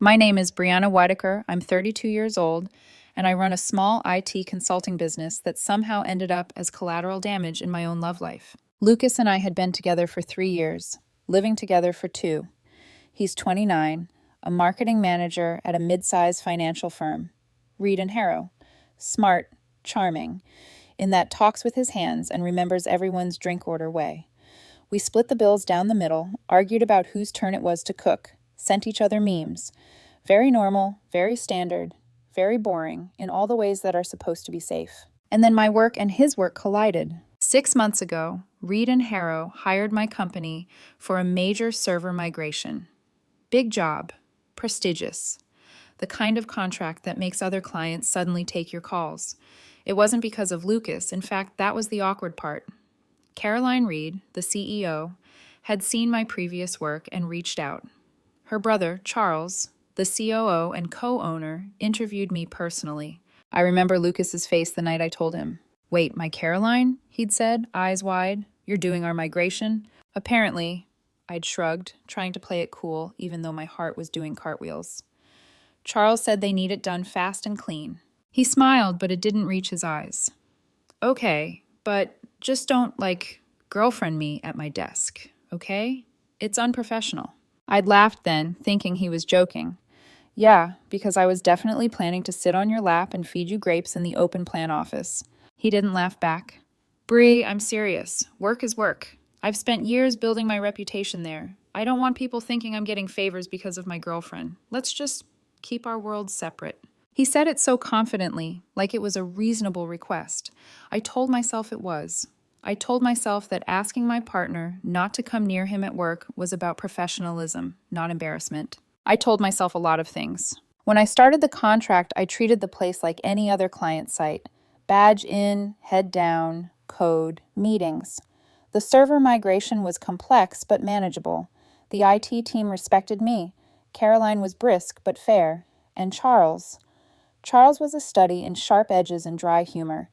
My name is Brianna Whitaker. I'm 32 years old, and I run a small IT consulting business that somehow ended up as collateral damage in my own love life. Lucas and I had been together for 3 years, living together for 2. He's 29, a marketing manager at a mid-sized financial firm. Reed and Harrow. Smart, charming, in that talks with his hands and remembers everyone's drink order way. We split the bills down the middle, argued about whose turn it was to cook, sent each other memes. Very normal, very standard, very boring, in all the ways that are supposed to be safe. And then my work and his work collided. 6 months ago, Reed and Harrow hired my company for a major server migration. Big job, prestigious, the kind of contract that makes other clients suddenly take your calls. It wasn't because of Lucas. In fact, that was the awkward part. Caroline Reed, the CEO, had seen my previous work and reached out. Her brother, Charles, the COO and co-owner, interviewed me personally. I remember Lucas's face the night I told him. "Wait, my Caroline?" he'd said, eyes wide. "You're doing our migration?" Apparently, I'd shrugged, trying to play it cool, even though my heart was doing cartwheels. Charles said they need it done fast and clean. He smiled, but it didn't reach his eyes. "Okay, but just don't, girlfriend me at my desk, okay? It's unprofessional." I'd laughed then, thinking he was joking. "Yeah, because I was definitely planning to sit on your lap and feed you grapes in the open plan office." He didn't laugh back. "Bree, I'm serious. Work is work. I've spent years building my reputation there. I don't want people thinking I'm getting favors because of my girlfriend. Let's just keep our worlds separate." He said it so confidently, like it was a reasonable request. I told myself it was. I told myself that asking my partner not to come near him at work was about professionalism, not embarrassment. I told myself a lot of things. When I started the contract, I treated the place like any other client site. Badge in, head down, code, meetings. The server migration was complex but manageable. The IT team respected me. Caroline was brisk but fair. And Charles was a study in sharp edges and dry humor.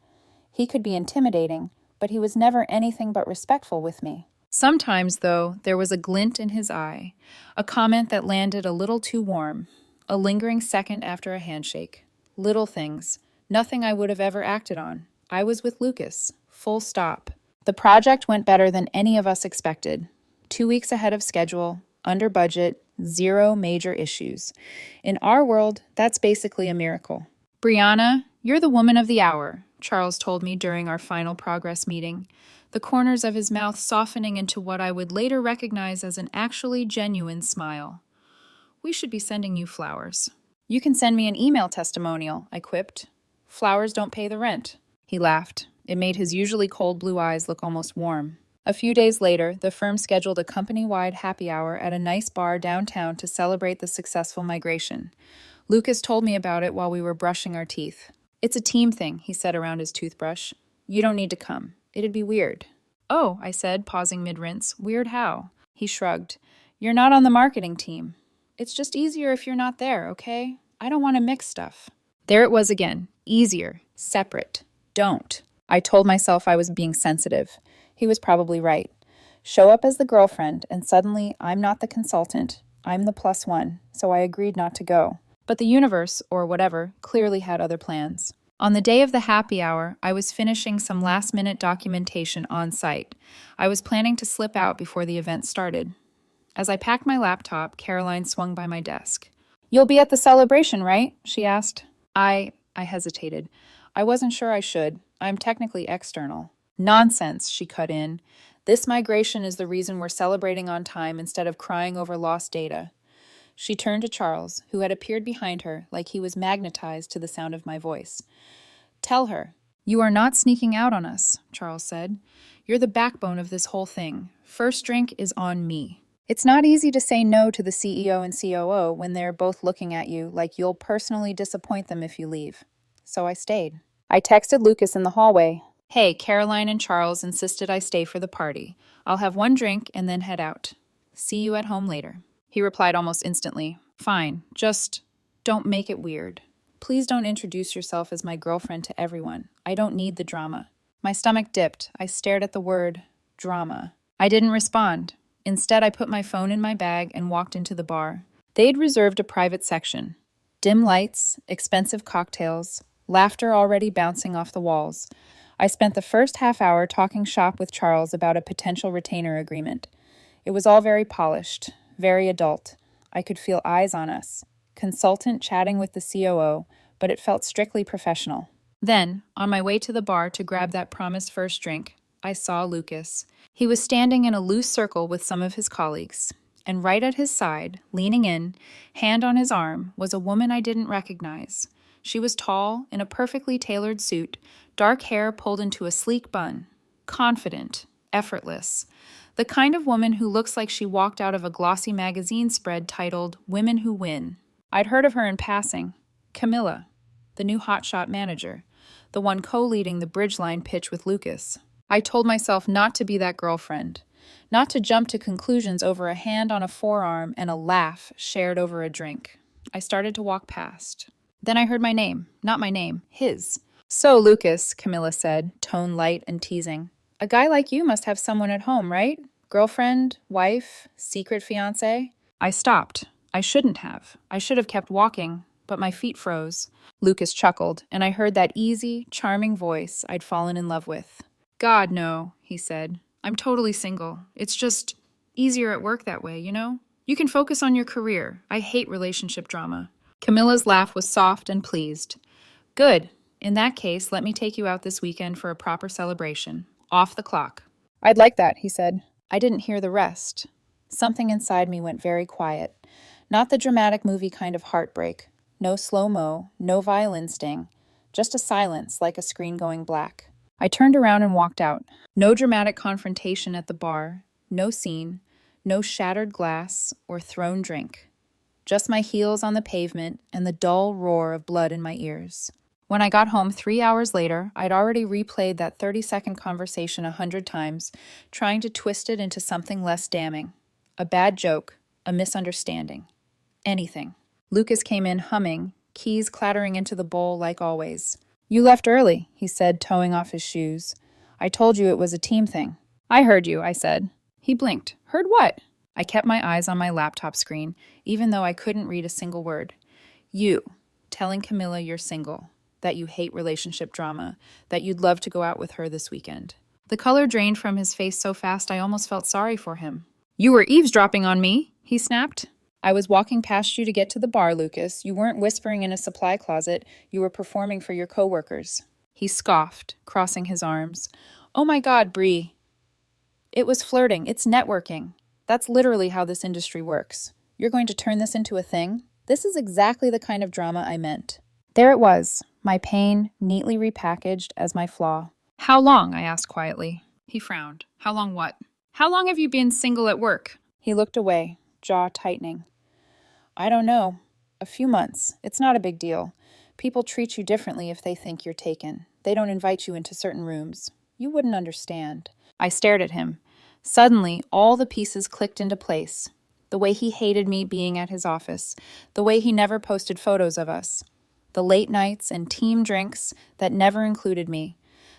He could be intimidating, but he was never anything but respectful with me. Sometimes, though, there was a glint in his eye, a comment that landed a little too warm, a lingering second after a handshake. Little things, nothing I would have ever acted on. I was with Lucas, full stop. The project went better than any of us expected. 2 weeks ahead of schedule, under budget, 0 major issues. In our world, that's basically a miracle. "Brianna, you're the woman of the hour," Charles told me during our final progress meeting, the corners of his mouth softening into what I would later recognize as an actually genuine smile. "We should be sending you flowers." "You can send me an email testimonial," I quipped. "Flowers don't pay the rent." He laughed. It made his usually cold blue eyes look almost warm. A few days later, the firm scheduled a company-wide happy hour at a nice bar downtown to celebrate the successful migration. Lucas told me about it while we were brushing our teeth. "It's a team thing," he said around his toothbrush. "You don't need to come. It'd be weird." "Oh," I said, pausing mid-rinse. "Weird how?" He shrugged. "You're not on the marketing team. It's just easier if you're not there, okay? I don't want to mix stuff." There it was again. Easier. Separate. Don't. I told myself I was being sensitive. He was probably right. Show up as the girlfriend, and suddenly I'm not the consultant. I'm the plus one, so I agreed not to go. But the universe, or whatever, clearly had other plans. On the day of the happy hour, I was finishing some last-minute documentation on site. I was planning to slip out before the event started. As I packed my laptop, Caroline swung by my desk. "You'll be at the celebration, right?" she asked. I hesitated. I wasn't sure I should. I'm technically external. "Nonsense," she cut in. "This migration is the reason we're celebrating on time instead of crying over lost data." She turned to Charles, who had appeared behind her like he was magnetized to the sound of my voice. "Tell her." "You are not sneaking out on us," Charles said. "You're the backbone of this whole thing. First drink is on me." It's not easy to say no to the CEO and COO when they're both looking at you like you'll personally disappoint them if you leave. So I stayed. I texted Lucas in the hallway. "Hey, Caroline and Charles insisted I stay for the party. I'll have one drink and then head out. See you at home later." He replied almost instantly. "Fine, just don't make it weird. Please don't introduce yourself as my girlfriend to everyone. I don't need the drama." My stomach dipped. I stared at the word, drama. I didn't respond. Instead, I put my phone in my bag and walked into the bar. They'd reserved a private section. Dim lights, expensive cocktails, laughter already bouncing off the walls. I spent the first half hour talking shop with Charles about a potential retainer agreement. It was all very polished, very adult. I could feel eyes on us. Consultant chatting with the COO, but it felt strictly professional. Then, on my way to the bar to grab that promised first drink, I saw Lucas. He was standing in a loose circle with some of his colleagues, and right at his side, leaning in, hand on his arm, was a woman I didn't recognize. She was tall, in a perfectly tailored suit, dark hair pulled into a sleek bun. Confident, effortless. The kind of woman who looks like she walked out of a glossy magazine spread titled Women Who Win. I'd heard of her in passing. Camilla, the new hotshot manager, the one co-leading the Bridgeline pitch with Lucas. I told myself not to be that girlfriend, not to jump to conclusions over a hand on a forearm and a laugh shared over a drink. I started to walk past. Then I heard my name, not my name, his. "So, Lucas," Camilla said, tone light and teasing. "A guy like you must have someone at home, right? Girlfriend, wife, secret fiancé?" I stopped. I shouldn't have. I should have kept walking, but my feet froze. Lucas chuckled, and I heard that easy, charming voice I'd fallen in love with. "God, no," he said. "I'm totally single. It's just easier at work that way, you know? You can focus on your career. I hate relationship drama." Camilla's laugh was soft and pleased. "Good. In that case, let me take you out this weekend for a proper celebration. Off the clock." "I'd like that," he said. I didn't hear the rest. Something inside me went very quiet. Not the dramatic movie kind of heartbreak. No slow-mo, no violin sting. Just a silence like a screen going black. I turned around and walked out. No dramatic confrontation at the bar. No scene. No shattered glass or thrown drink. Just my heels on the pavement and the dull roar of blood in my ears. When I got home 3 hours later, I'd already replayed that 30-second conversation 100 times, trying to twist it into something less damning. A bad joke, a misunderstanding. Anything. Lucas came in humming, keys clattering into the bowl like always. "You left early," he said, toeing off his shoes. "I told you it was a team thing." "I heard you," I said. He blinked. "Heard what?" I kept my eyes on my laptop screen, even though I couldn't read a single word. "You, telling Camilla you're single. That you hate relationship drama, that you'd love to go out with her this weekend." The color drained from his face so fast I almost felt sorry for him. "You were eavesdropping on me," he snapped. "I was walking past you to get to the bar, Lucas. You weren't whispering in a supply closet. You were performing for your coworkers." He scoffed, crossing his arms. "Oh my God, Bree. It was flirting. It's networking. That's literally how this industry works. You're going to turn this into a thing? This is exactly the kind of drama I meant." There it was, my pain neatly repackaged as my flaw. "How long?" I asked quietly. He frowned. "How long what?" "How long have you been single at work?" He looked away, jaw tightening. "I don't know. A few months. It's not a big deal. People treat you differently if they think you're taken. They don't invite you into certain rooms. You wouldn't understand." I stared at him. Suddenly, all the pieces clicked into place. The way he hated me being at his office. The way he never posted photos of us. The late nights and team drinks that never included me.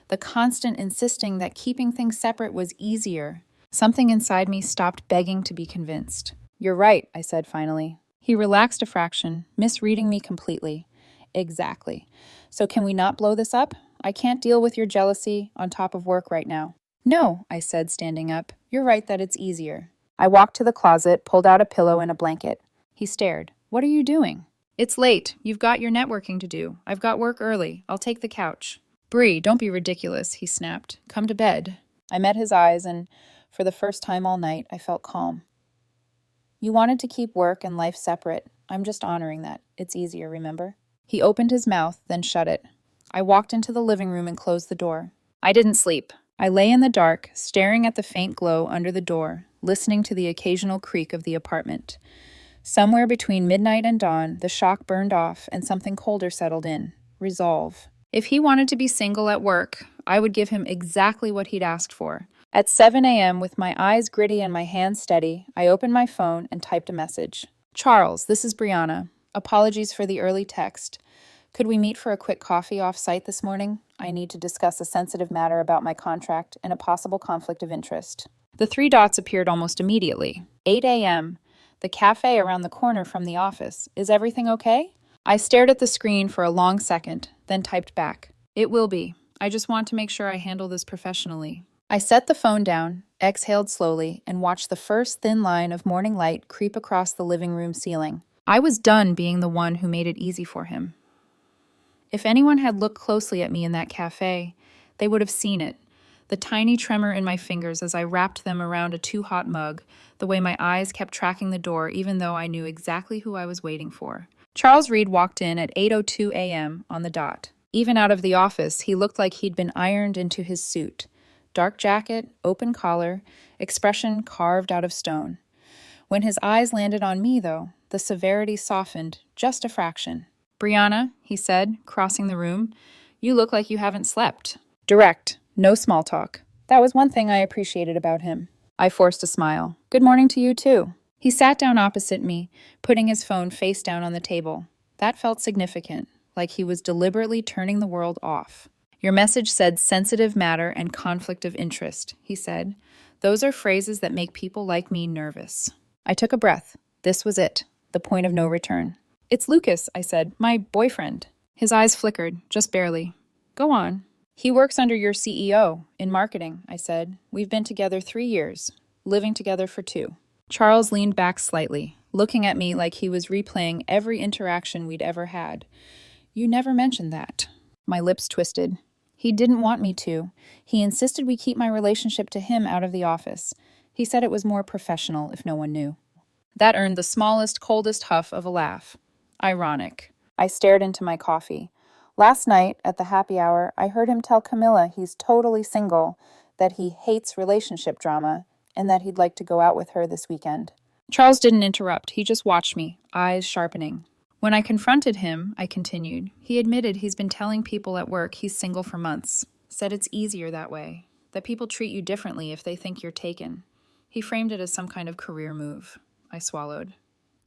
The constant insisting that keeping things separate was easier. Something inside me stopped begging to be convinced. "You're right," I said finally. He relaxed a fraction, misreading me completely. "Exactly. So can we not blow this up? I can't deal with your jealousy on top of work right now." "No," I said, standing up. "You're right that it's easier." I walked to the closet, pulled out a pillow and a blanket. He stared. "What are you doing?" "It's late. You've got your networking to do. I've got work early. I'll take the couch." "Bree, don't be ridiculous," he snapped. "Come to bed." I met his eyes, and for the first time all night, I felt calm. "You wanted to keep work and life separate. I'm just honoring that. It's easier, remember?" He opened his mouth, then shut it. I walked into the living room and closed the door. I didn't sleep. I lay in the dark, staring at the faint glow under the door, listening to the occasional creak of the apartment. Somewhere between midnight and dawn, the shock burned off and something colder settled in. Resolve. If he wanted to be single at work, I would give him exactly what he'd asked for. At 7 a.m., with my eyes gritty and my hands steady, I opened my phone and typed a message. "Charles, this is Brianna. Apologies for the early text. Could we meet for a quick coffee off-site this morning? I need to discuss a sensitive matter about my contract and a possible conflict of interest." The 3 dots appeared almost immediately. 8 a.m. The cafe around the corner from the office. Is everything okay? I stared at the screen for a long second, then typed back. It will be. I just want to make sure I handle this professionally. I set the phone down, exhaled slowly, and watched the first thin line of morning light creep across the living room ceiling. I was done being the one who made it easy for him. If anyone had looked closely at me in that cafe, they would have seen it. The tiny tremor in my fingers as I wrapped them around a too-hot mug, the way my eyes kept tracking the door even though I knew exactly who I was waiting for. Charles Reed walked in at 8:02 a.m. on the dot. Even out of the office, he looked like he'd been ironed into his suit. Dark jacket, open collar, expression carved out of stone. When his eyes landed on me, though, the severity softened just a fraction. "Brianna," he said, crossing the room, "you look like you haven't slept." Direct, no small talk. That was one thing I appreciated about him. I forced a smile. "Good morning to you, too." He sat down opposite me, putting his phone face down on the table. That felt significant, like he was deliberately turning the world off. "Your message said sensitive matter and conflict of interest," he said. "Those are phrases that make people like me nervous." I took a breath. This was it, the point of no return. "It's Lucas," I said, "my boyfriend." His eyes flickered, just barely. "Go on." "He works under your CEO, in marketing," I said. "We've been together 3 years, living together for 2. Charles leaned back slightly, looking at me like he was replaying every interaction we'd ever had. "You never mentioned that." My lips twisted. He didn't want me to. He insisted we keep my relationship to him out of the office. He said it was more professional if no one knew. That earned the smallest, coldest huff of a laugh. Ironic. I stared into my coffee. Last night, at the happy hour, I heard him tell Camilla he's totally single, that he hates relationship drama, and that he'd like to go out with her this weekend. Charles didn't interrupt. He just watched me, eyes sharpening. When I confronted him, I continued, he admitted he's been telling people at work he's single for months. Said it's easier that way, that people treat you differently if they think you're taken. He framed it as some kind of career move. I swallowed.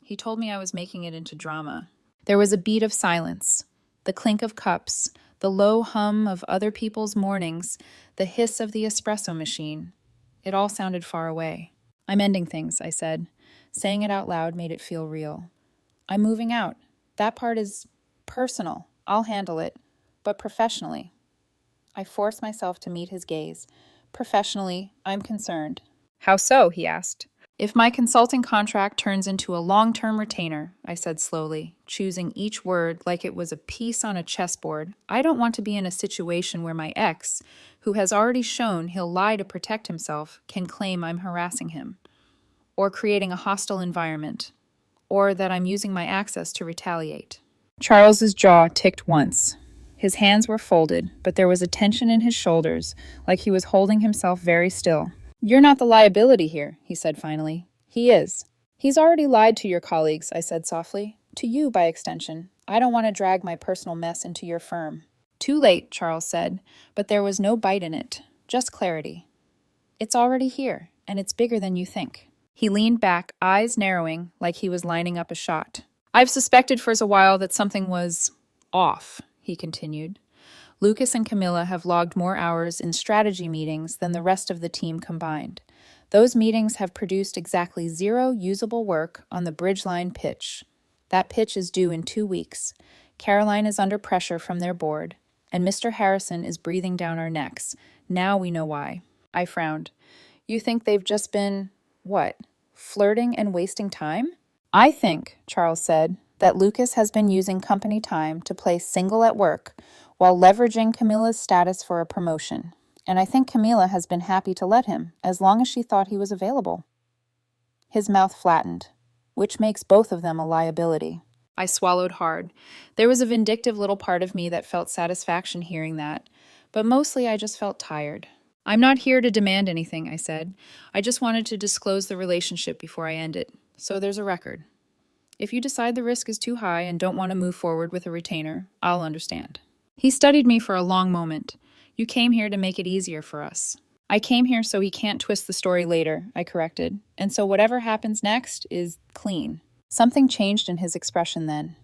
He told me I was making it into drama. There was a beat of silence, the clink of cups, the low hum of other people's mornings, the hiss of the espresso machine. It all sounded far away. "I'm ending things," I said. Saying it out loud made it feel real. "I'm moving out. That part is personal. I'll handle it, but professionally." I forced myself to meet his gaze. "Professionally, I'm concerned." "How so?" he asked. "If my consulting contract turns into a long-term retainer," I said slowly, choosing each word like it was a piece on a chessboard, "I don't want to be in a situation where my ex, who has already shown he'll lie to protect himself, can claim I'm harassing him, or creating a hostile environment, or that I'm using my access to retaliate." Charles's jaw ticked once. His hands were folded, but there was a tension in his shoulders, like he was holding himself very still. "You're not the liability here," he said finally. "He is." "He's already lied to your colleagues," I said softly. "To you, by extension. I don't want to drag my personal mess into your firm." "Too late," Charles said, but there was no bite in it, just clarity. "It's already here, and it's bigger than you think." He leaned back, eyes narrowing, like he was lining up a shot. "I've suspected for a while that something was off," he continued. "Lucas and Camilla have logged more hours in strategy meetings than the rest of the team combined. Those meetings have produced exactly 0 usable work on the Bridgeline pitch. That pitch is due in 2 weeks. Caroline is under pressure from their board, and Mr. Harrison is breathing down our necks. Now we know why." I frowned. "You think they've just been, what, flirting and wasting time?" "I think," Charles said, "that Lucas has been using company time to play single at work while leveraging Camilla's status for a promotion. And I think Camilla has been happy to let him, as long as she thought he was available." His mouth flattened, which makes both of them a liability. I swallowed hard. There was a vindictive little part of me that felt satisfaction hearing that, but mostly I just felt tired. "I'm not here to demand anything," I said. "I just wanted to disclose the relationship before I end it, so there's a record. If you decide the risk is too high and don't want to move forward with a retainer, I'll understand." He studied me for a long moment. "You came here to make it easier for us." "I came here so he can't twist the story later," I corrected. "And so whatever happens next is clean." Something changed in his expression then.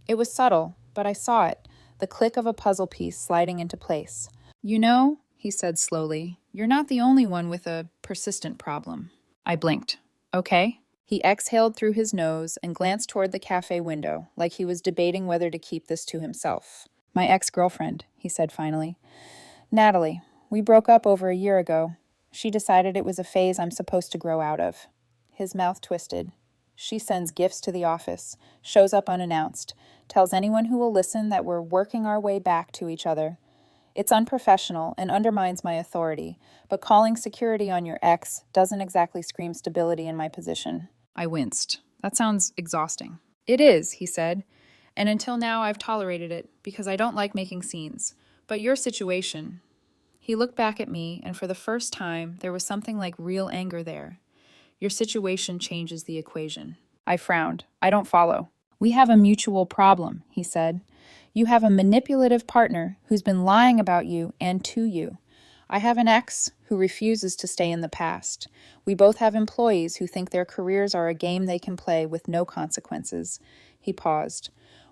It was subtle, but I saw it, the click of a puzzle piece sliding into place. "You know," he said slowly, "you're not the only one with a persistent problem." I blinked. "Okay?" He exhaled through his nose and glanced toward the cafe window, like he was debating whether to keep this to himself. My ex-girlfriend, he said finally. Natalie. We broke up over a year ago. She decided it was a phase I'm supposed to grow out of. His mouth twisted. She sends gifts to the office, shows up unannounced, tells anyone who will listen that we're working our way back to each other. It's unprofessional and undermines my authority, but calling security on your ex doesn't exactly scream stability in my position. I winced. That sounds exhausting. It is, he said, and until now I've tolerated it because I don't like making scenes. But your situation... He looked back at me, and for the first time, there was something like real anger there. Your situation changes the equation. I frowned. I don't follow. We have a mutual problem, he said. You have a manipulative partner who's been lying about you and to you. I have an ex who refuses to stay in the past. We both have employees who think their careers are a game they can play with no consequences. He paused.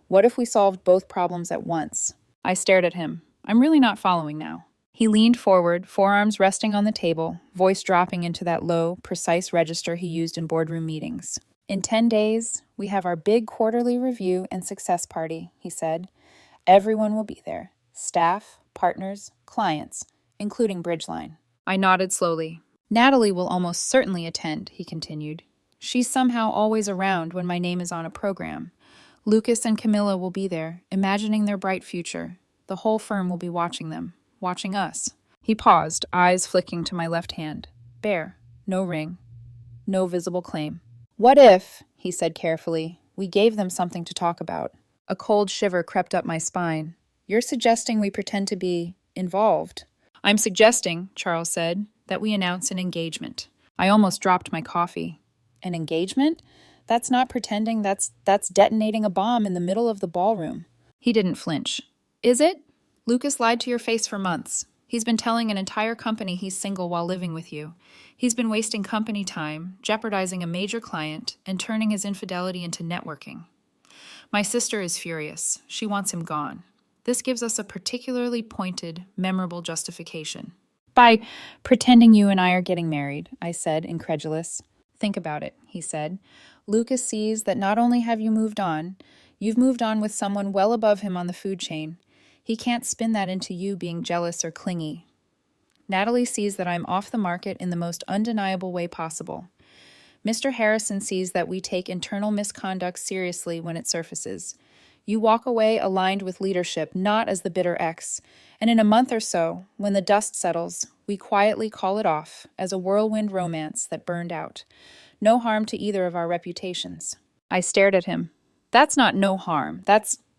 What if we solved both problems at once? I stared at him. I'm really not following now. He leaned forward, forearms resting on the table, voice dropping into that low, precise register he used in boardroom meetings. In 10 days, we have our big quarterly review and success party, he said. Everyone will be there. Staff, partners, clients, including Bridgeline. I nodded slowly. Natalie will almost certainly attend, he continued. She's somehow always around when my name is on a program. Lucas and Camilla will be there, imagining their bright future. The whole firm will be watching them. Watching us. He paused, eyes flicking to my left hand. Bare. No ring. No visible claim. What if, he said carefully, we gave them something to talk about? A cold shiver crept up my spine. You're suggesting we pretend to be involved. I'm suggesting, Charles said, that we announce an engagement. I almost dropped my coffee. An engagement? That's not pretending, that's detonating a bomb in the middle of the ballroom. He didn't flinch. Is it? Lucas lied to your face for months. He's been telling an entire company he's single while living with you. He's been wasting company time, jeopardizing a major client, and turning his infidelity into networking. My sister is furious. She wants him gone. This gives us a particularly pointed, memorable justification. By pretending you and I are getting married, I said, incredulous. Think about it, he said. Lucas sees that not only have you moved on, you've moved on with someone well above him on the food chain. He can't spin that into you being jealous or clingy. Natalie sees that I'm off the market in the most undeniable way possible. Mr. Harrison sees that we take internal misconduct seriously when it surfaces. You walk away aligned with leadership, not as the bitter ex. And in a month or so, when the dust settles, we quietly call it off as a whirlwind romance that burned out. No harm to either of our reputations. I stared at him. That's not no harm.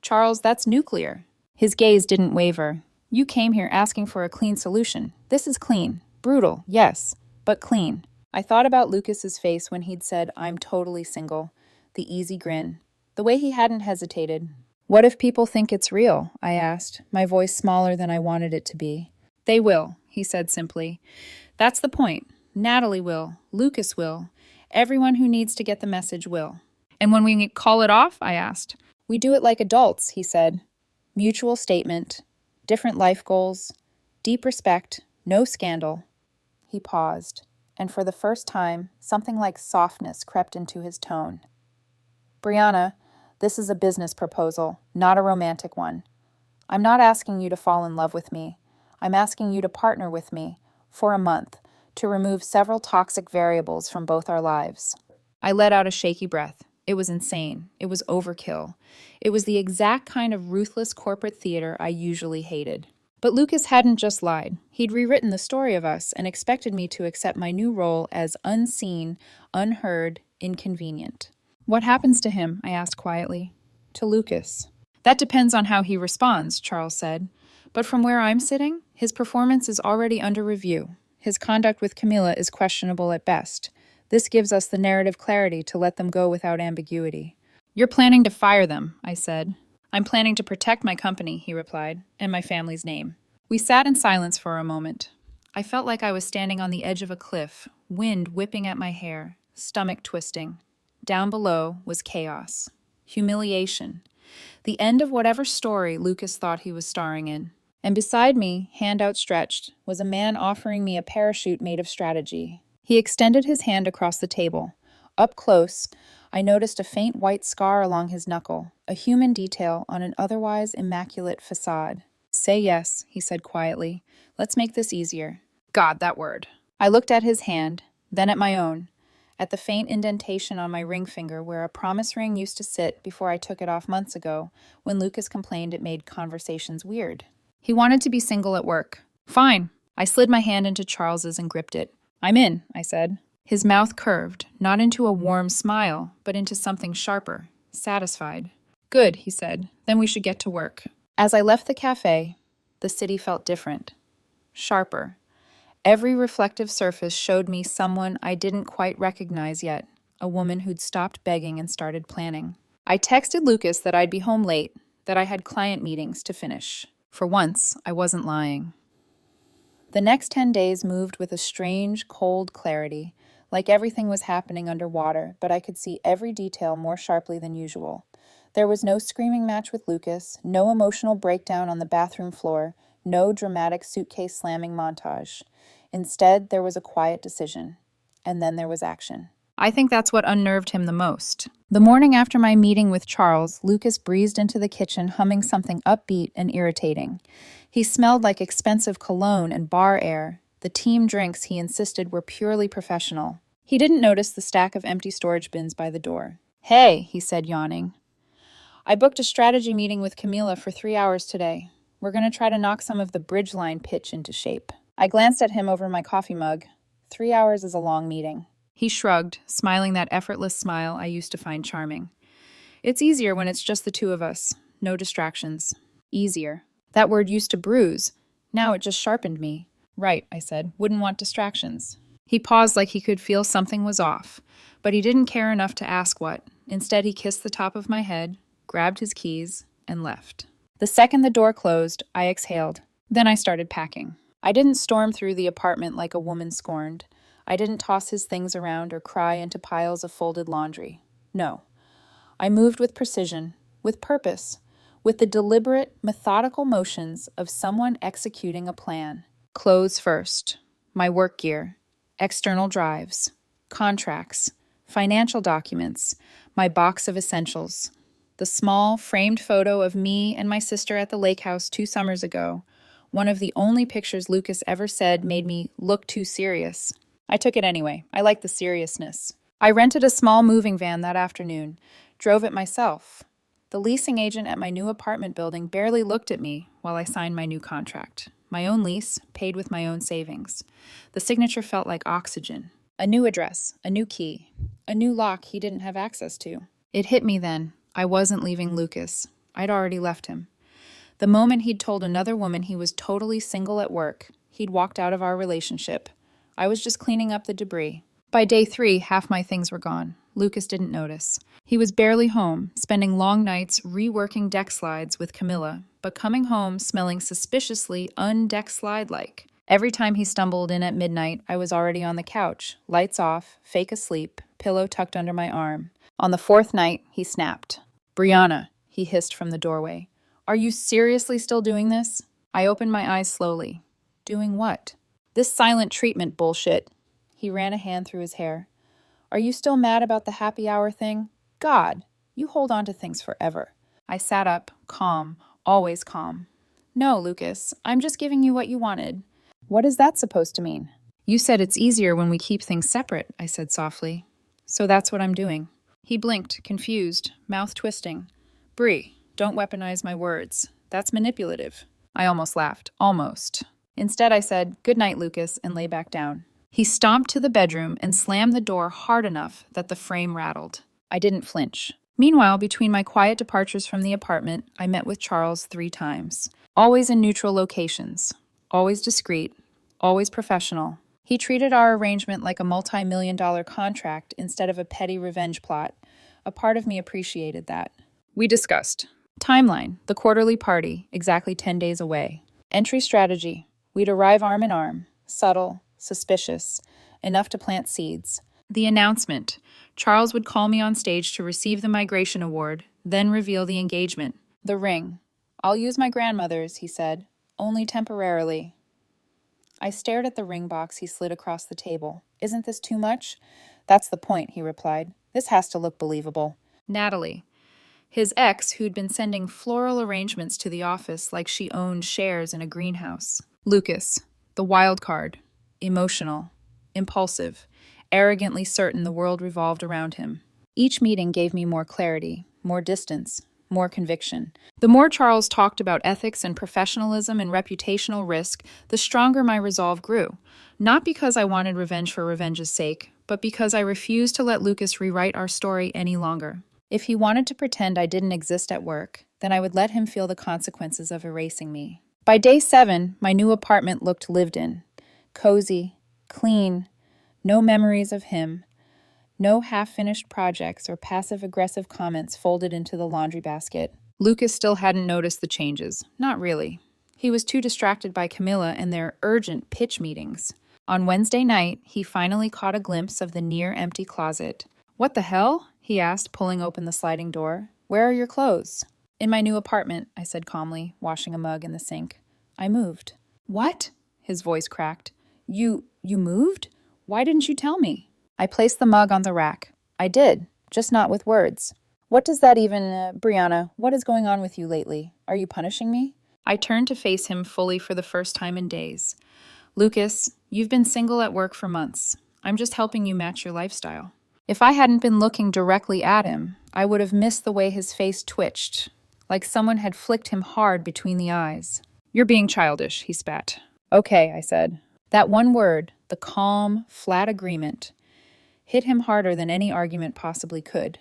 Charles, that's nuclear. His gaze didn't waver. You came here asking for a clean solution. This is clean. Brutal, yes, but clean. I thought about Lucas's face when he'd said, I'm totally single. The easy grin. The way he hadn't hesitated. What if people think it's real? I asked, my voice smaller than I wanted it to be. They will, he said simply. That's the point. Natalie will. Lucas will. Everyone who needs to get the message will. And when we call it off? I asked. We do it like adults, he said. Mutual statement, different life goals, deep respect, no scandal. He paused, and for the first time, something like softness crept into his tone. Brianna, this is a business proposal, not a romantic one. I'm not asking you to fall in love with me. I'm asking you to partner with me, for a month, to remove several toxic variables from both our lives. I let out a shaky breath. It was insane. It was overkill. It was the exact kind of ruthless corporate theater I usually hated. But Lucas hadn't just lied. He'd rewritten the story of us and expected me to accept my new role as unseen, unheard, inconvenient. What happens to him? I asked quietly. To Lucas. That depends on how he responds, Charles said. But from where I'm sitting, his performance is already under review. His conduct with Camilla is questionable at best. This gives us the narrative clarity to let them go without ambiguity. You're planning to fire them, I said. I'm planning to protect my company, he replied, and my family's name. We sat in silence for a moment. I felt like I was standing on the edge of a cliff, wind whipping at my hair, stomach twisting. Down below was chaos, humiliation, the end of whatever story Lucas thought he was starring in. And beside me, hand outstretched, was a man offering me a parachute made of strategy. He extended his hand across the table. Up close, I noticed a faint white scar along his knuckle, a human detail on an otherwise immaculate facade. "Say yes," he said quietly. "Let's make this easier." God, that word. I looked at his hand, then at my own, at the faint indentation on my ring finger where a promise ring used to sit before I took it off months ago when Lucas complained it made conversations weird. He wanted to be single at work. Fine. I slid my hand into Charles's and gripped it. "I'm in," I said. His mouth curved, not into a warm smile, but into something sharper, satisfied. "Good," he said. "Then we should get to work." As I left the cafe, the city felt different, sharper. Every reflective surface showed me someone I didn't quite recognize yet, a woman who'd stopped begging and started planning. I texted Lucas that I'd be home late, that I had client meetings to finish. For once, I wasn't lying. The next 10 days moved with a strange, cold clarity, like everything was happening underwater, but I could see every detail more sharply than usual. There was no screaming match with Lucas, no emotional breakdown on the bathroom floor, no dramatic suitcase slamming montage. Instead, there was a quiet decision, and then there was action. I think that's what unnerved him the most. The morning after my meeting with Charles, Lucas breezed into the kitchen humming something upbeat and irritating. He smelled like expensive cologne and bar air. The team drinks, he insisted, were purely professional. He didn't notice the stack of empty storage bins by the door. "Hey," he said, yawning. "I booked a strategy meeting with Camila for 3 hours today. We're going to try to knock some of the bridge line pitch into shape." I glanced at him over my coffee mug. 3 hours is a long meeting. He shrugged, smiling that effortless smile I used to find charming. "It's easier when it's just the two of us. No distractions." Easier. That word used to bruise. Now it just sharpened me. "Right," I said. "Wouldn't want distractions." He paused like he could feel something was off, but he didn't care enough to ask what. Instead, he kissed the top of my head, grabbed his keys, and left. The second the door closed, I exhaled. Then I started packing. I didn't storm through the apartment like a woman scorned. I didn't toss his things around or cry into piles of folded laundry. No. I moved with precision, with purpose, with the deliberate, methodical motions of someone executing a plan. Clothes first. My work gear. External drives. Contracts. Financial documents. My box of essentials. The small, framed photo of me and my sister at the lake house 2 summers ago. One of the only pictures Lucas ever said made me look too serious. I took it anyway. I liked the seriousness. I rented a small moving van that afternoon, drove it myself. The leasing agent at my new apartment building barely looked at me while I signed my new contract. My own lease, paid with my own savings. The signature felt like oxygen. A new address, a new key, a new lock he didn't have access to. It hit me then. I wasn't leaving Lucas. I'd already left him. The moment he'd told another woman he was totally single at work, he'd walked out of our relationship. I was just cleaning up the debris. By day 3, half my things were gone. Lucas didn't notice. He was barely home, spending long nights reworking deck slides with Camilla, but coming home smelling suspiciously un-deck slide-like. Every time he stumbled in at midnight, I was already on the couch, lights off, fake asleep, pillow tucked under my arm. On the 4th night, he snapped. "Brianna," he hissed from the doorway. "Are you seriously still doing this?" I opened my eyes slowly. Doing what? This silent treatment bullshit. He ran a hand through his hair. "Are you still mad about the happy hour thing? God, you hold on to things forever." I sat up, calm, always calm. "No, Lucas, I'm just giving you what you wanted." "What is that supposed to mean?" "You said it's easier when we keep things separate," I said softly. "So that's what I'm doing." He blinked, confused, mouth twisting. "Brie, don't weaponize my words. That's manipulative." I almost laughed. Almost. Instead, I said, "Good night, Lucas," and lay back down. He stomped to the bedroom and slammed the door hard enough that the frame rattled. I didn't flinch. Meanwhile, between my quiet departures from the apartment, I met with Charles 3 times. Always in neutral locations. Always discreet. Always professional. He treated our arrangement like a multi-million-dollar contract instead of a petty revenge plot. A part of me appreciated that. We discussed. Timeline, the quarterly party, exactly 10 days away. Entry strategy, we'd arrive arm in arm. Subtle, suspicious, enough to plant seeds. The announcement, Charles would call me on stage to receive the migration award, then reveal the engagement. The ring. "I'll use my grandmother's," he said. "Only temporarily." I stared at the ring box he slid across the table. Isn't this too much? That's the point, he replied. This has to look believable. Natalie, his ex, who'd been sending floral arrangements to the office like she owned shares in a greenhouse. Lucas, the wild card, emotional, impulsive, arrogantly certain the world revolved around him. Each meeting gave me more clarity, more distance, more conviction. The more Charles talked about ethics and professionalism and reputational risk, the stronger my resolve grew. Not because I wanted revenge for revenge's sake, but because I refused to let Lucas rewrite our story any longer. If he wanted to pretend I didn't exist at work, then I would let him feel the consequences of erasing me. By day 7, my new apartment looked lived in. Cozy, clean, no memories of him, no half-finished projects or passive-aggressive comments folded into the laundry basket. Lucas still hadn't noticed the changes. Not really. He was too distracted by Camilla and their urgent pitch meetings. On Wednesday night, he finally caught a glimpse of the near-empty closet. "What the hell?" he asked, pulling open the sliding door. "Where are your clothes?" "In my new apartment," I said calmly, washing a mug in the sink. "I moved." "What?" His voice cracked. You moved? Why didn't you tell me?" I placed the mug on the rack. "I did, just not with words." "What does that even, Brianna, what is going on with you lately? Are you punishing me?" I turned to face him fully for the first time in days. "Lucas, you've been single at work for months. I'm just helping you match your lifestyle." If I hadn't been looking directly at him, I would have missed the way his face twitched, like someone had flicked him hard between the eyes. "You're being childish," he spat. "Okay," I said. That one word, the calm, flat agreement, hit him harder than any argument possibly could.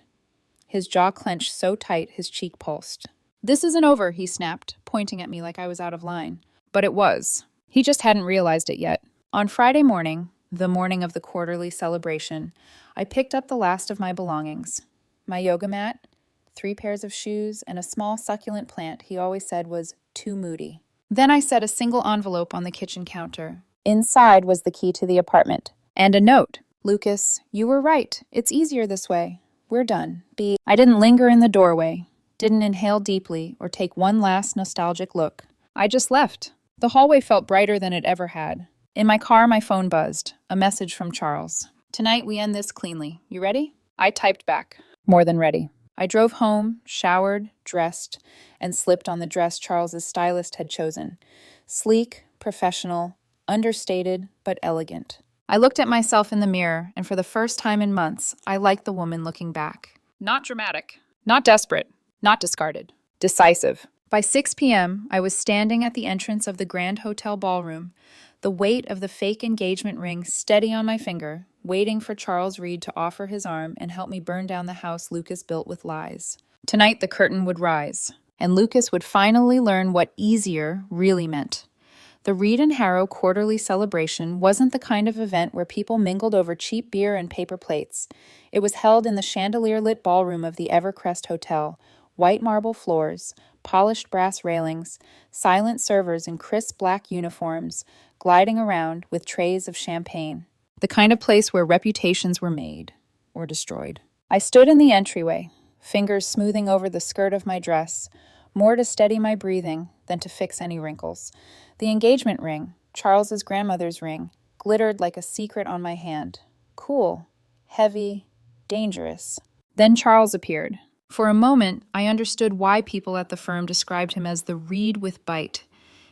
His jaw clenched so tight his cheek pulsed. "This isn't over," he snapped, pointing at me like I was out of line. But it was. He just hadn't realized it yet. On Friday morning, the morning of the quarterly celebration, I picked up the last of my belongings. My yoga mat, 3 pairs of shoes, and a small succulent plant he always said was too moody. Then I set a single envelope on the kitchen counter. Inside was the key to the apartment. And a note. "Lucas, you were right. It's easier this way. We're done. B." I didn't linger in the doorway, didn't inhale deeply, or take one last nostalgic look. I just left. The hallway felt brighter than it ever had. In my car, my phone buzzed. A message from Charles. "Tonight we end this cleanly. You ready?" I typed back. "More than ready." I drove home, showered, dressed, and slipped on the dress Charles's stylist had chosen. Sleek, professional, understated, but elegant. I looked at myself in the mirror, and for the first time in months, I liked the woman looking back. Not dramatic, not desperate, not discarded. Decisive. By 6 p.m., I was standing at the entrance of the Grand Hotel ballroom, the weight of the fake engagement ring steady on my finger, waiting for Charles Reed to offer his arm and help me burn down the house Lucas built with lies. Tonight the curtain would rise, and Lucas would finally learn what easier really meant. The Reed and Harrow quarterly celebration wasn't the kind of event where people mingled over cheap beer and paper plates. It was held in the chandelier-lit ballroom of the Evercrest Hotel, white marble floors, polished brass railings, silent servers in crisp black uniforms, gliding around with trays of champagne. The kind of place where reputations were made or destroyed. I stood in the entryway, fingers smoothing over the skirt of my dress, more to steady my breathing than to fix any wrinkles. The engagement ring, Charles's grandmother's ring, glittered like a secret on my hand. Cool, heavy, dangerous. Then Charles appeared. For a moment, I understood why people at the firm described him as the Reed with bite.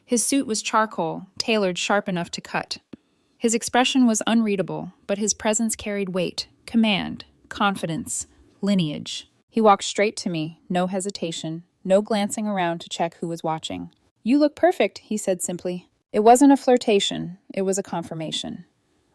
His suit was charcoal, tailored sharp enough to cut. His expression was unreadable, but his presence carried weight, command, confidence, lineage. He walked straight to me, no hesitation, no glancing around to check who was watching. "You look perfect," he said simply. It wasn't a flirtation, it was a confirmation.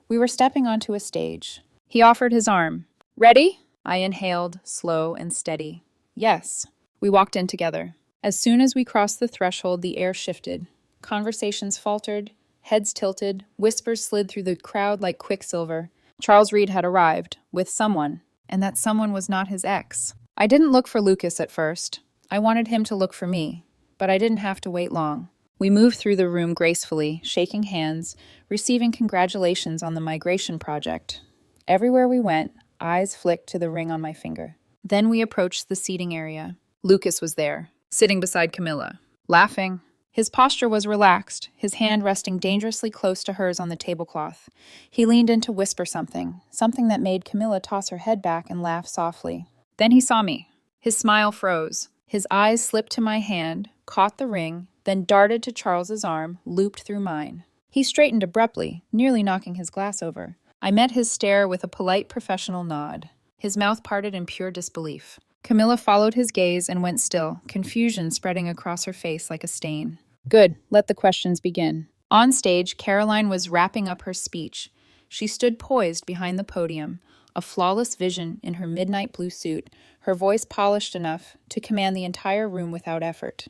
We were stepping onto a stage. He offered his arm. "Ready?" I inhaled, slow and steady. "Yes." We walked in together. As soon as we crossed the threshold, the air shifted. Conversations faltered, heads tilted, whispers slid through the crowd like quicksilver. Charles Reed had arrived, with someone, and that someone was not his ex. I didn't look for Lucas at first. I wanted him to look for me, but I didn't have to wait long. We moved through the room gracefully, shaking hands, receiving congratulations on the migration project. Everywhere we went, eyes flicked to the ring on my finger. Then we approached the seating area. Lucas was there, sitting beside Camilla, laughing, His posture was relaxed, his hand resting dangerously close to hers on the tablecloth. He leaned in to whisper something that made Camilla toss her head back and laugh softly. Then he saw me. His smile froze. His eyes slipped to my hand, caught the ring, then darted to Charles's arm, looped through mine. He straightened abruptly, nearly knocking his glass over. I met his stare with a polite professional nod. His mouth parted in pure disbelief. Camilla followed his gaze and went still, confusion spreading across her face like a stain. Good, let the questions begin. On stage, Caroline was wrapping up her speech. She stood poised behind the podium, a flawless vision in her midnight blue suit, her voice polished enough to command the entire room without effort.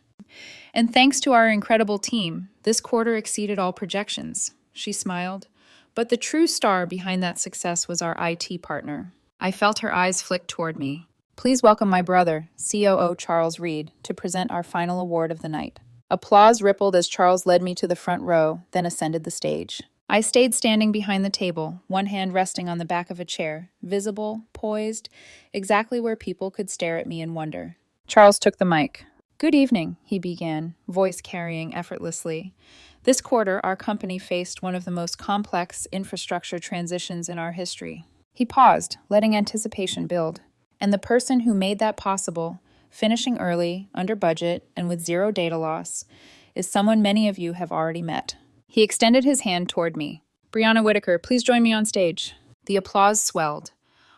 And thanks to our incredible team, this quarter exceeded all projections. She smiled. But the true star behind that success was our IT partner. I felt her eyes flick toward me. Please welcome my brother, COO Charles Reed, to present our final award of the night. Applause rippled as Charles led me to the front row, then ascended the stage. I stayed standing behind the table, one hand resting on the back of a chair, visible, poised, exactly where people could stare at me in wonder. Charles took the mic. Good evening, he began, voice carrying effortlessly. This quarter, our company faced one of the most complex infrastructure transitions in our history. He paused, letting anticipation build. And the person who made that possible, finishing early, under budget, and with zero data loss, is someone many of you have already met. He extended his hand toward me. Brianna Whitaker, please join me on stage. The applause swelled.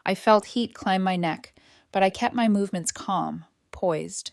I felt heat climb my neck, but I kept my movements calm, poised.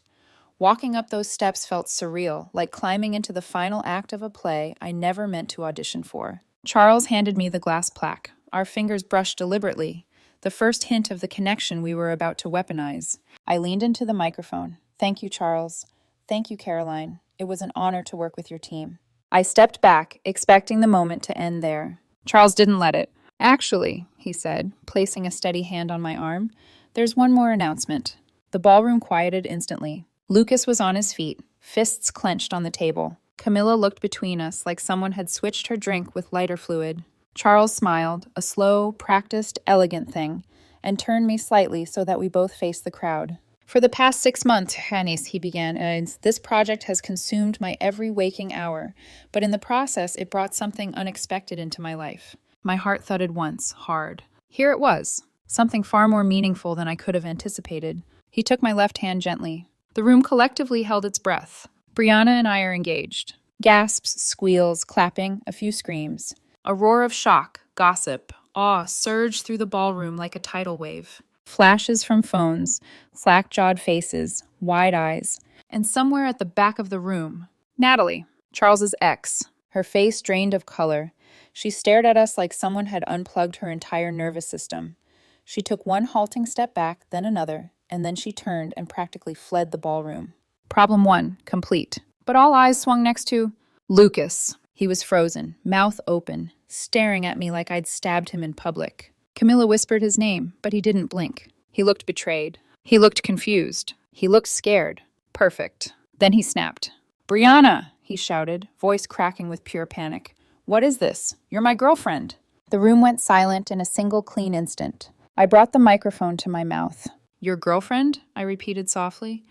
Walking up those steps felt surreal, like climbing into the final act of a play I never meant to audition for. Charles handed me the glass plaque. Our fingers brushed deliberately, the first hint of the connection we were about to weaponize. I leaned into the microphone. Thank you, Charles. Thank you, Caroline. It was an honor to work with your team. I stepped back, expecting the moment to end there. Charles didn't let it. Actually, he said, placing a steady hand on my arm, there's one more announcement. The ballroom quieted instantly. Lucas was on his feet, fists clenched on the table. Camilla looked between us like someone had switched her drink with lighter fluid. Charles smiled, a slow, practiced, elegant thing, and turned me slightly so that we both faced the crowd. For the past 6 months, Hannes, he began, this project has consumed my every waking hour, but in the process it brought something unexpected into my life. My heart thudded once, hard. Here it was, something far more meaningful than I could have anticipated. He took my left hand gently. The room collectively held its breath. Brianna and I are engaged. Gasps, squeals, clapping, a few screams. A roar of shock, gossip, awe surged through the ballroom like a tidal wave. Flashes from phones, slack-jawed faces, wide eyes, and somewhere at the back of the room, Natalie, Charles's ex, her face drained of color. She stared at us like someone had unplugged her entire nervous system. She took one halting step back, then another, and then she turned and practically fled the ballroom. Problem 1, complete. But all eyes swung next to Lucas. He was frozen, mouth open, staring at me like I'd stabbed him in public. Camilla whispered his name, but he didn't blink. He looked betrayed. He looked confused. He looked scared. Perfect. Then he snapped. Brianna, he shouted, voice cracking with pure panic. What is this? You're my girlfriend. The room went silent in a single clean instant. I brought the microphone to my mouth. Your girlfriend? I repeated softly.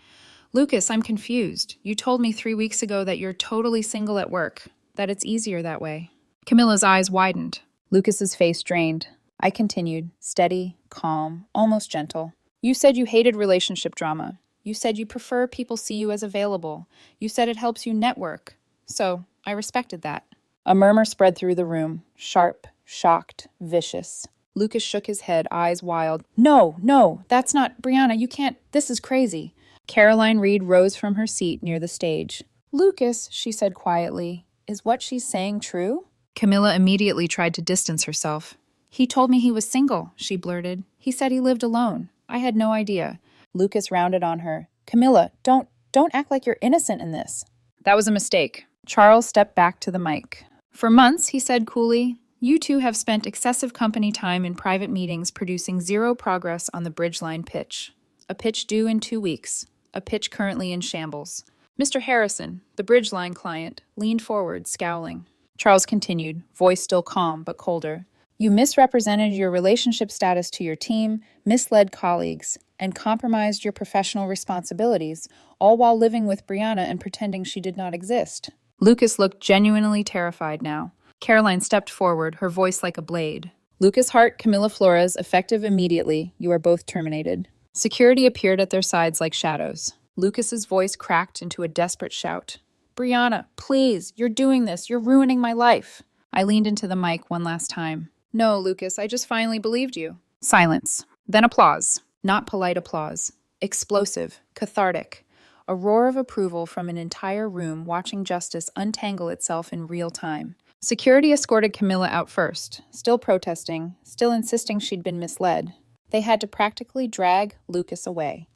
Lucas, I'm confused. You told me 3 weeks ago that you're totally single at work, that it's easier that way. Camilla's eyes widened. Lucas's face drained. I continued, steady, calm, almost gentle. You said you hated relationship drama. You said you prefer people see you as available. You said it helps you network. So, I respected that. A murmur spread through the room, sharp, shocked, vicious. Lucas shook his head, eyes wild. No, that's not, Brianna, you can't, this is crazy. Caroline Reed rose from her seat near the stage. Lucas, she said quietly, is what she's saying true? Camilla immediately tried to distance herself. He told me he was single, she blurted. He said he lived alone. I had no idea. Lucas rounded on her. Camilla, don't act like you're innocent in this. That was a mistake. Charles stepped back to the mic. For months, he said coolly, you two have spent excessive company time in private meetings producing zero progress on the Bridgeline pitch. A pitch due in 2 weeks. A pitch currently in shambles. Mr. Harrison, the Bridgeline client, leaned forward, scowling. Charles continued, voice still calm but colder. You misrepresented your relationship status to your team, misled colleagues, and compromised your professional responsibilities, all while living with Brianna and pretending she did not exist. Lucas looked genuinely terrified now. Caroline stepped forward, her voice like a blade. Lucas Hart, Camilla Flores, effective immediately. You are both terminated. Security appeared at their sides like shadows. Lucas's voice cracked into a desperate shout. Brianna, please, you're doing this. You're ruining my life. I leaned into the mic one last time. No, Lucas, I just finally believed you. Silence. Then applause. Not polite applause. Explosive. Cathartic. A roar of approval from an entire room watching justice untangle itself in real time. Security escorted Camilla out first, still protesting, still insisting she'd been misled. They had to practically drag Lucas away.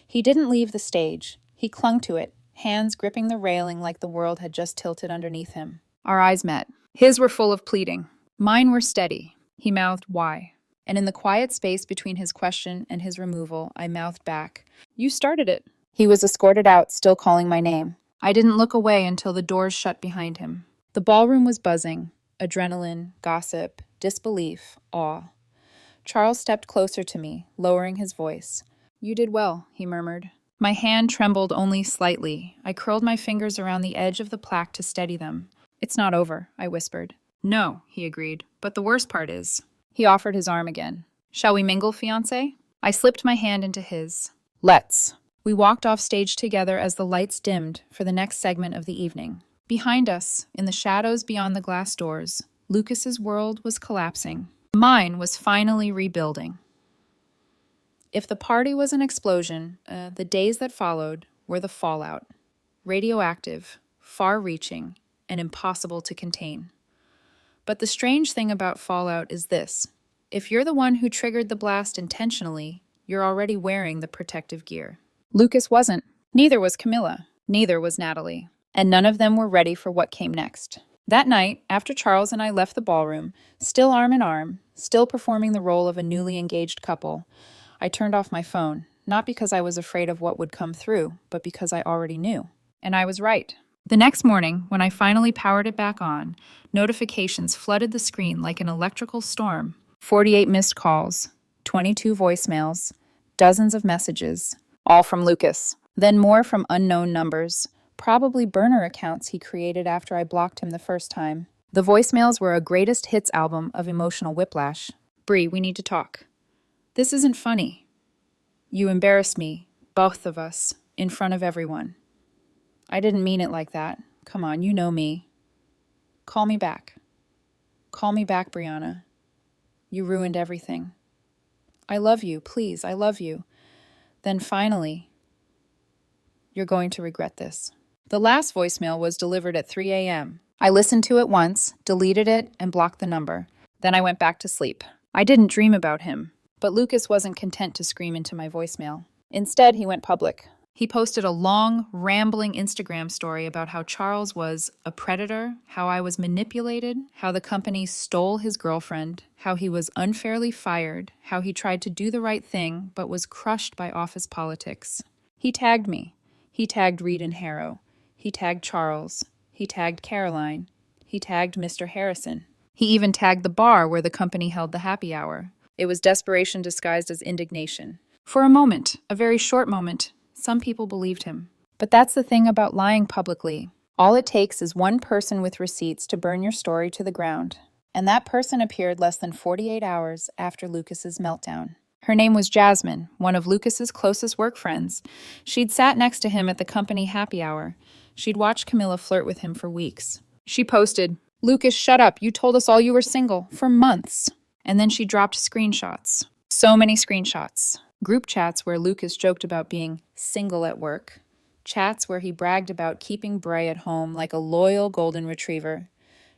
He didn't leave the stage. He clung to it, hands gripping the railing like the world had just tilted underneath him. Our eyes met. His were full of pleading. Mine were steady. He mouthed, why? And in the quiet space between his question and his removal, I mouthed back, you started it. He was escorted out, still calling my name. I didn't look away until the doors shut behind him. The ballroom was buzzing. Adrenaline, gossip, disbelief, awe. Charles stepped closer to me, lowering his voice. You did well, he murmured. My hand trembled only slightly. I curled my fingers around the edge of the plaque to steady them. It's not over, I whispered. No, he agreed, but the worst part is. He offered his arm again. Shall we mingle, fiancé? I slipped my hand into his. Let's. We walked off stage together as the lights dimmed for the next segment of the evening. Behind us, in the shadows beyond the glass doors, Lucas's world was collapsing. Mine was finally rebuilding. If the party was an explosion, the days that followed were the fallout. Radioactive, far-reaching, and impossible to contain. But the strange thing about fallout is this. If you're the one who triggered the blast intentionally, you're already wearing the protective gear. Lucas wasn't. Neither was Camilla. Neither was Natalie. And none of them were ready for what came next. That night, after Charles and I left the ballroom, still arm in arm, still performing the role of a newly engaged couple, I turned off my phone, not because I was afraid of what would come through, but because I already knew. And I was right. The next morning, when I finally powered it back on, notifications flooded the screen like an electrical storm. 48 missed calls, 22 voicemails, dozens of messages, all from Lucas. Then more from unknown numbers, probably burner accounts he created after I blocked him the first time. The voicemails were a greatest hits album of emotional whiplash. Bree, we need to talk. This isn't funny. You embarrassed me, both of us, in front of everyone. I didn't mean it like that. Come on, you know me. Call me back. Call me back, Brianna. You ruined everything. I love you, please, I love you. Then finally, you're going to regret this. The last voicemail was delivered at 3 a.m. I listened to it once, deleted it, and blocked the number. Then I went back to sleep. I didn't dream about him, but Lucas wasn't content to scream into my voicemail. Instead, he went public. He posted a long, rambling Instagram story about how Charles was a predator, how I was manipulated, how the company stole his girlfriend, how he was unfairly fired, how he tried to do the right thing but was crushed by office politics. He tagged me. He tagged Reed and Harrow. He tagged Charles. He tagged Caroline. He tagged Mr. Harrison. He even tagged the bar where the company held the happy hour. It was desperation disguised as indignation. For a moment, a very short moment, some people believed him. But that's the thing about lying publicly. All it takes is one person with receipts to burn your story to the ground. And that person appeared less than 48 hours after Lucas's meltdown. Her name was Jasmine, one of Lucas's closest work friends. She'd sat next to him at the company happy hour. She'd watched Camilla flirt with him for weeks. She posted, "Lucas, shut up. You told us all you were single for months." And then she dropped screenshots. So many screenshots. Group chats where Lucas joked about being single at work. Chats where he bragged about keeping Bray at home like a loyal golden retriever.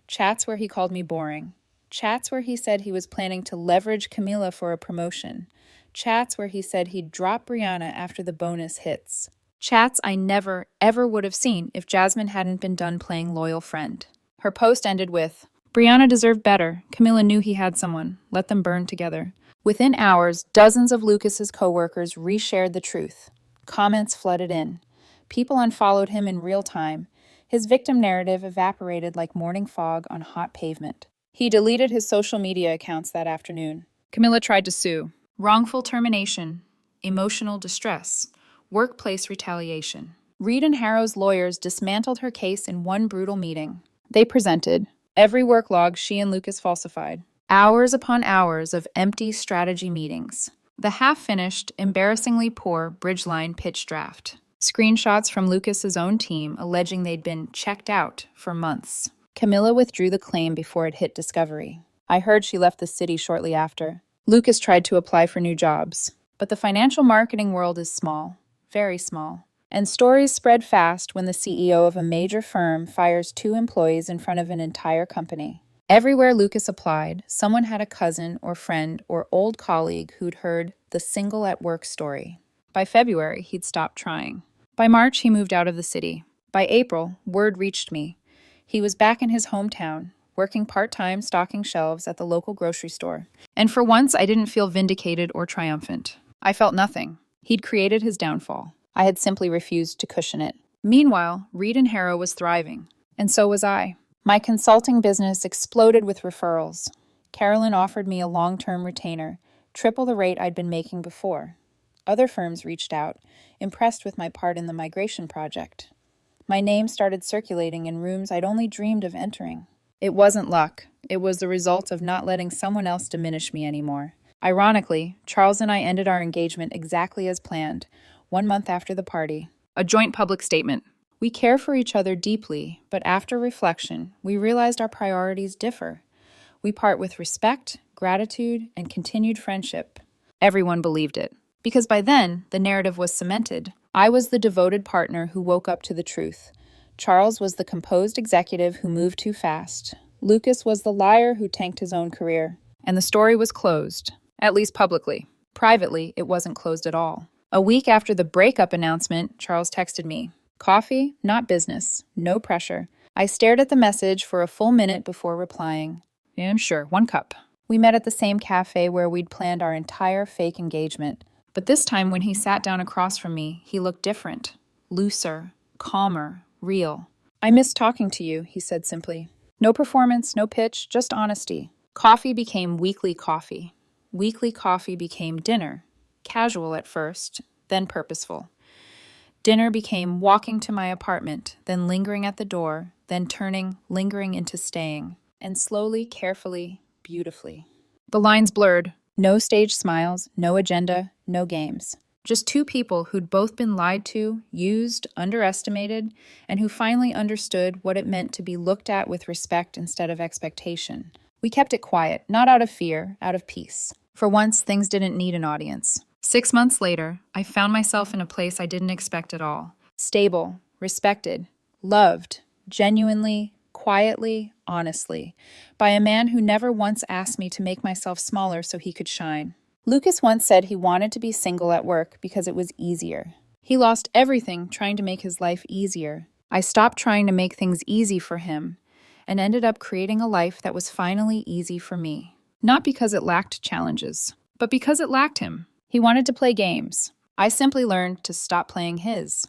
Chats where he called me boring. Chats where he said he was planning to leverage Camilla for a promotion. Chats where he said he'd drop Brianna after the bonus hits. Chats I never, ever would have seen if Jasmine hadn't been done playing loyal friend. Her post ended with, "Brianna deserved better. Camilla knew he had someone. Let them burn together." Within hours, dozens of Lucas's coworkers reshared the truth. Comments flooded in. People unfollowed him in real time. His victim narrative evaporated like morning fog on hot pavement. He deleted his social media accounts that afternoon. Camilla tried to sue. Wrongful termination, emotional distress, workplace retaliation. Reed and Harrow's lawyers dismantled her case in one brutal meeting. They presented every work log she and Lucas falsified. Hours upon hours of empty strategy meetings. The half-finished, embarrassingly poor Bridgeline pitch draft. Screenshots from Lucas's own team alleging they'd been checked out for months. Camilla withdrew the claim before it hit discovery. I heard she left the city shortly after. Lucas tried to apply for new jobs. But the financial marketing world is small, very small. And stories spread fast when the CEO of a major firm fires 2 employees in front of an entire company. Everywhere Lucas applied, someone had a cousin or friend or old colleague who'd heard the single at work story. By February, he'd stopped trying. By March, he moved out of the city. By April, word reached me. He was back in his hometown, working part-time stocking shelves at the local grocery store. And for once, I didn't feel vindicated or triumphant. I felt nothing. He'd created his downfall. I had simply refused to cushion it. Meanwhile, Reed and Harrow was thriving. And so was I. My consulting business exploded with referrals. Carolyn offered me a long-term retainer, triple the rate I'd been making before. Other firms reached out, impressed with my part in the migration project. My name started circulating in rooms I'd only dreamed of entering. It wasn't luck. It was the result of not letting someone else diminish me anymore. Ironically, Charles and I ended our engagement exactly as planned, 1 month after the party. A joint public statement. We care for each other deeply, but after reflection, we realized our priorities differ. We part with respect, gratitude, and continued friendship. Everyone believed it. Because by then, the narrative was cemented. I was the devoted partner who woke up to the truth. Charles was the composed executive who moved too fast. Lucas was the liar who tanked his own career. And the story was closed, at least publicly. Privately, it wasn't closed at all. A week after the breakup announcement, Charles texted me. Coffee, not business. No pressure. I stared at the message for a full minute before replying. Yeah, sure, 1 cup. We met at the same cafe where we'd planned our entire fake engagement. But this time when he sat down across from me, he looked different. Looser, calmer, real. I missed talking to you, he said simply. No performance, no pitch, just honesty. Coffee became weekly coffee. Weekly coffee became dinner. Casual at first, then purposeful. Dinner became walking to my apartment, then lingering at the door, then turning, lingering into staying. And slowly, carefully, beautifully. The lines blurred. No stage smiles, no agenda, no games. Just 2 people who'd both been lied to, used, underestimated, and who finally understood what it meant to be looked at with respect instead of expectation. We kept it quiet, not out of fear, out of peace. For once, things didn't need an audience. 6 months later, I found myself in a place I didn't expect at all. Stable, respected, loved, genuinely, quietly, honestly, by a man who never once asked me to make myself smaller so he could shine. Lucas once said he wanted to be single at work because it was easier. He lost everything trying to make his life easier. I stopped trying to make things easy for him and ended up creating a life that was finally easy for me. Not because it lacked challenges, but because it lacked him. He wanted to play games. I simply learned to stop playing his.